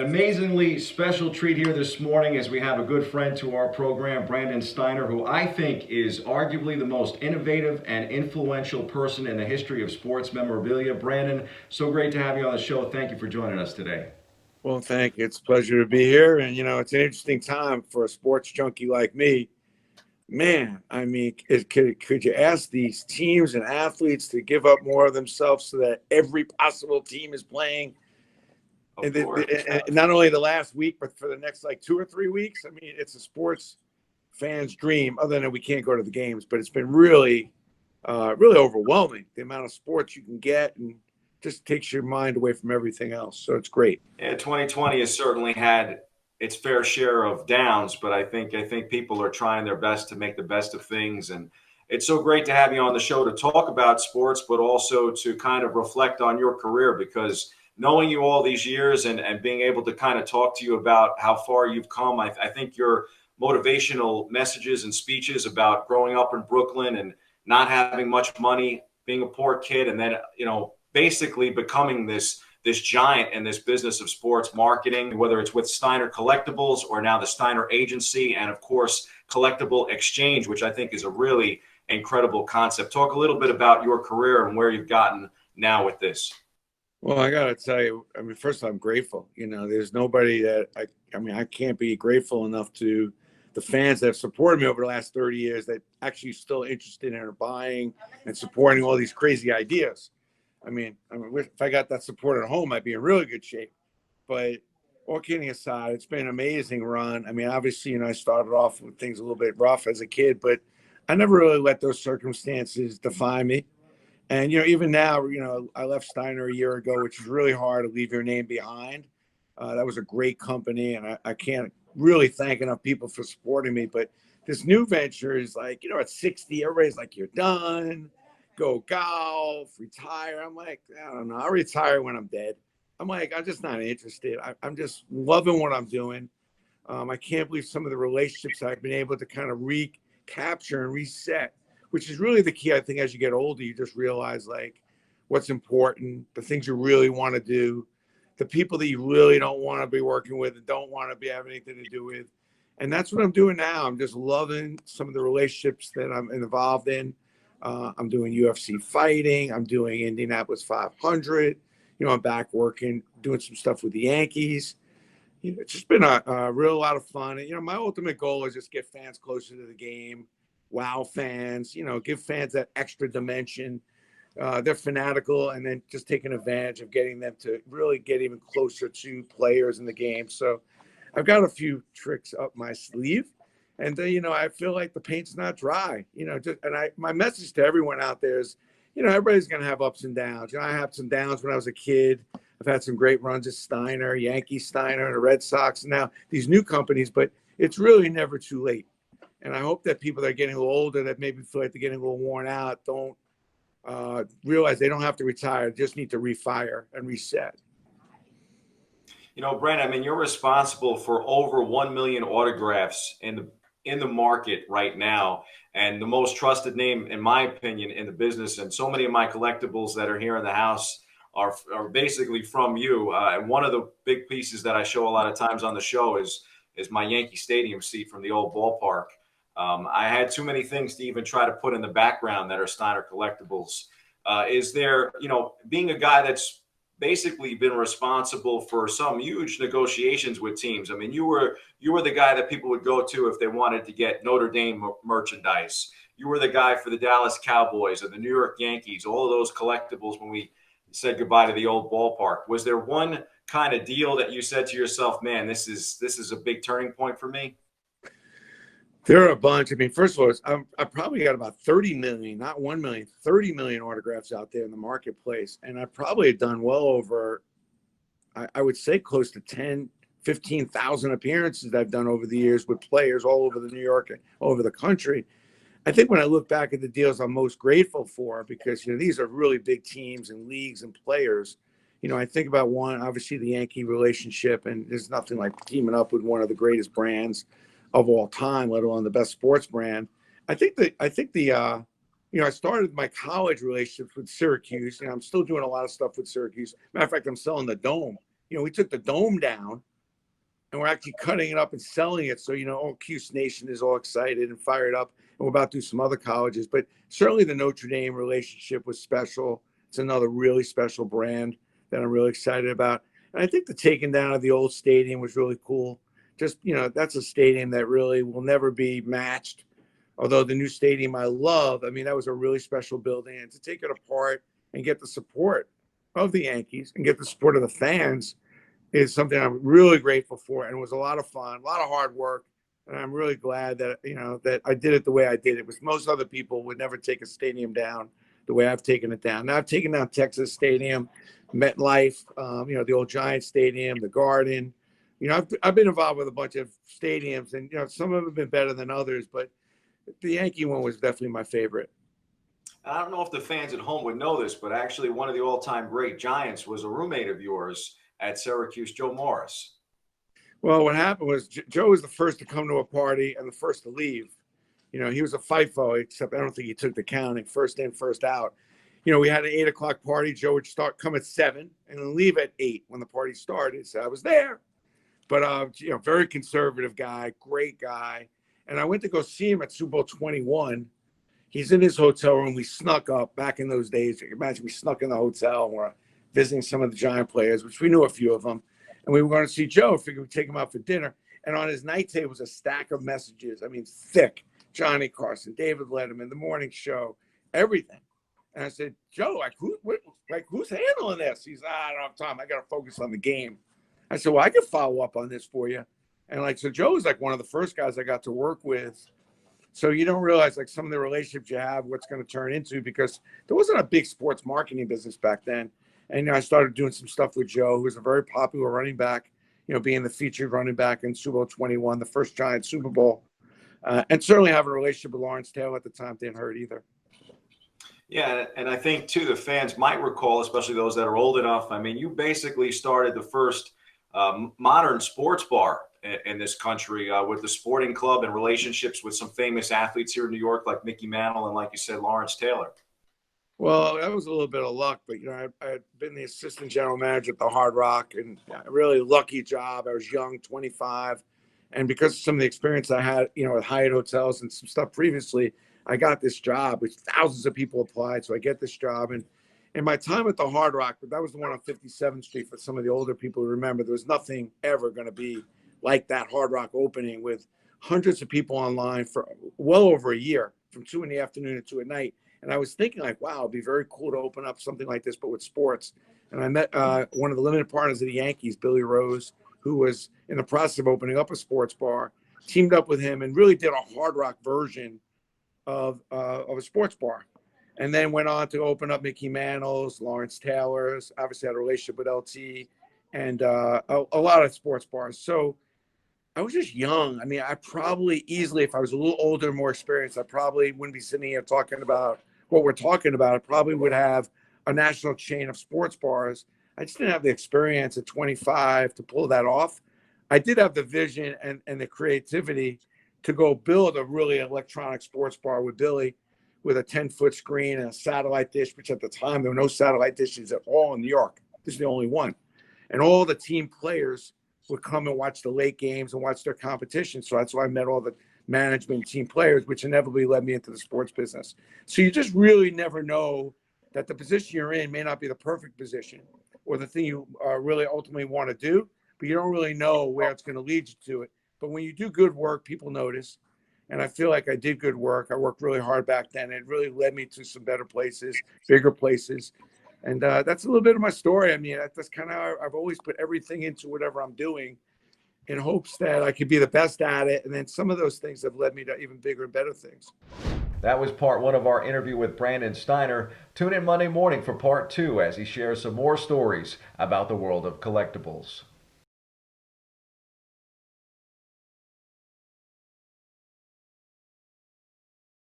amazingly special treat here this morning as we have a good friend to our program, Brandon Steiner, who I think is arguably the most innovative and influential person in the history of sports memorabilia. Brandon, so great to have you on the show. Thank you for joining us today. Well, thank you. It's a pleasure to be here. And, it's an interesting time for a sports junkie like me. Man, I mean, could you ask these teams and athletes to give up more of themselves so that every possible team is playing? And not only the last week, but for the next like 2 or 3 weeks. I mean, it's a sports fan's dream, other than we can't go to the games. But it's been really, really overwhelming, the amount of sports you can get, and just takes your mind away from everything else. So it's great. Yeah, 2020 has certainly had its fair share of downs, but I think people are trying their best to make the best of things. And it's so great to have you on the show to talk about sports, but also to kind of reflect on your career, because knowing you all these years and being able to kind of talk to you about how far you've come, I think your motivational messages and speeches about growing up in Brooklyn and not having much money, being a poor kid, and then, basically becoming this giant in this business of sports marketing, whether it's with Steiner Collectibles or now the Steiner Agency, and of course, Collectible Xchange, which I think is a really incredible concept. Talk a little bit about your career and where you've gotten now with this. Well, I got to tell you, I mean, first, I'm grateful. There's nobody that I can't be grateful enough to the fans that have supported me over the last 30 years that actually still interested in buying and supporting all these crazy ideas. I mean, if I got that support at home, I'd be in really good shape. But all kidding aside, it's been an amazing run. I mean, obviously, I started off with things a little bit rough as a kid, but I never really let those circumstances define me. And, even now, I left Steiner a year ago, which is really hard to leave your name behind. That was a great company, and I can't really thank enough people for supporting me. But this new venture is like, at 60, everybody's like, you're done. Go golf, retire. I'm like, I don't know. I'll retire when I'm dead. I'm like, I'm just not interested. I'm just loving what I'm doing. I can't believe some of the relationships I've been able to kind of recapture and reset, which is really the key. I think as you get older, you just realize like what's important, the things you really want to do, the people that you really don't want to be working with and don't want to be having anything to do with. And that's what I'm doing now. I'm just loving some of the relationships that I'm involved in. I'm doing UFC fighting. I'm doing Indianapolis 500. I'm back working, doing some stuff with the Yankees. It's just been a real lot of fun. And, my ultimate goal is just get fans closer to the game, wow fans, give fans that extra dimension. They're fanatical, and then just taking advantage of getting them to really get even closer to players in the game. So I've got a few tricks up my sleeve. And then, I feel like the paint's not dry, my message to everyone out there is, everybody's going to have ups and downs. I had some downs when I was a kid. I've had some great runs at Steiner, Yankee Steiner, and the Red Sox, and now these new companies, but it's really never too late. And I hope that people that are getting a little older, that maybe feel like they're getting a little worn out, don't realize they don't have to retire, just need to refire and reset. Brent, I mean, you're responsible for over 1 million autographs in the market right now, and the most trusted name, in my opinion, in the business. And so many of my collectibles that are here in the house are basically from you. And one of the big pieces that I show a lot of times on the show is my Yankee Stadium seat from the old ballpark. I had too many things to even try to put in the background that are Steiner collectibles. Is there, being a guy that's basically been responsible for some huge negotiations with teams. I mean, you were the guy that people would go to if they wanted to get Notre Dame merchandise. You were the guy for the Dallas Cowboys and the New York Yankees, all of those collectibles when we said goodbye to the old ballpark. Was there one kind of deal that you said to yourself, man, this is a big turning point for me? There are a bunch. I mean, first of all, I probably got about 30 million, not 1 million, 30 million autographs out there in the marketplace. And I probably have done well over, I would say close to 10, 15,000 appearances that I've done over the years with players all over the New York and all over the country. I think when I look back at the deals I'm most grateful for, because, these are really big teams and leagues and players. I think about one, obviously the Yankee relationship, and there's nothing like teaming up with one of the greatest brands of all time, let alone the best sports brand. I think I started my college relationships with Syracuse. I'm still doing a lot of stuff with Syracuse. Matter of fact, I'm selling the Dome. We took the Dome down and we're actually cutting it up and selling it. So, all Cuse Nation is all excited and fired up. And we're about to do some other colleges, but certainly the Notre Dame relationship was special. It's another really special brand that I'm really excited about. And I think the taking down of the old stadium was really cool. Just, that's a stadium that really will never be matched. Although the new stadium I love, I mean, that was a really special building. And to take it apart and get the support of the Yankees and get the support of the fans is something I'm really grateful for. And it was a lot of fun, a lot of hard work. And I'm really glad that, that I did it the way I did it. Because most other people would never take a stadium down the way I've taken it down. Now I've taken down Texas Stadium, MetLife, the old Giant Stadium, the Garden. I've been involved with a bunch of stadiums, and some of them have been better than others, but the Yankee one was definitely my favorite. I don't know if the fans at home would know this, but actually one of the all-time great Giants was a roommate of yours at Syracuse, Joe Morris. Well, what happened was Joe was the first to come to a party and the first to leave. He was a FIFO, except I don't think he took the counting, first in, first out. We had an 8 o'clock party. Joe would come at 7 and then leave at 8 when the party started. So I was there. But, very conservative guy, great guy. And I went to go see him at Super Bowl 21. He's in his hotel room. We snuck up back in those days. Imagine we snuck in the hotel and we're visiting some of the Giant players, which we knew a few of them. And we were going to see Joe. Figured we'd take him out for dinner. And on his night table was a stack of messages. I mean, thick. Johnny Carson, David Letterman, The Morning Show, everything. And I said, Joe, who's handling this? He's, I don't have time. I got to focus on the game. I said, well, I can follow up on this for you. And so Joe was one of the first guys I got to work with. So you don't realize some of the relationships you have, what's going to turn into, because there wasn't a big sports marketing business back then. And I started doing some stuff with Joe, who was a very popular running back, being the featured running back in Super Bowl 21, the first Giant Super Bowl. And certainly having a relationship with Lawrence Taylor at the time didn't hurt either. Yeah, and I think, too, the fans might recall, especially those that are old enough, I mean, you basically started the first modern sports bar in this country with the Sporting Club and relationships with some famous athletes here in New York, like Mickey Mantle and, like you said, Lawrence Taylor. Well, that was a little bit of luck, but I had been the assistant general manager at the Hard Rock, and a really lucky job. I was young, 25, and because of some of the experience I had, with Hyatt hotels and some stuff previously, I got this job, which thousands of people applied. So I get this job, and in my time at the Hard Rock, but that was the one on 57th Street for some of the older people who remember, there was nothing ever going to be like that Hard Rock opening, with hundreds of people online for well over a year, from 2 in the afternoon to 2 at night. And I was thinking wow, it'd be very cool to open up something like this, but with sports. And I met one of the limited partners of the Yankees, Billy Rose, who was in the process of opening up a sports bar, teamed up with him and really did a Hard Rock version of a sports bar. And then went on to open up Mickey Mantle's, Lawrence Taylor's, obviously had a relationship with LT, and a lot of sports bars. So I was just young. I mean, I probably easily, if I was a little older, more experienced, I probably wouldn't be sitting here talking about what we're talking about. I probably would have a national chain of sports bars. I just didn't have the experience at 25 to pull that off. I did have the vision and the creativity to go build a really electronic sports bar with Billy, with a 10-foot screen and a satellite dish, which at the time there were no satellite dishes at all in New York. This is the only one. And all the team players would come and watch the late games and watch their competition. So that's why I met all the management team players, which inevitably led me into the sports business. So you just really never know that the position you're in may not be the perfect position or the thing you really ultimately want to do, but you don't really know where it's going to lead you to it. But when you do good work, people notice. And I feel like I did good work. I worked really hard back then. It really led me to some better places, bigger places. And that's a little bit of my story. I mean, that's kind of how I've always put everything into whatever I'm doing in hopes that I could be the best at it. And then some of those things have led me to even bigger and better things. That was part one of our interview with Brandon Steiner. Tune in Monday morning for part two as he shares some more stories about the world of collectibles.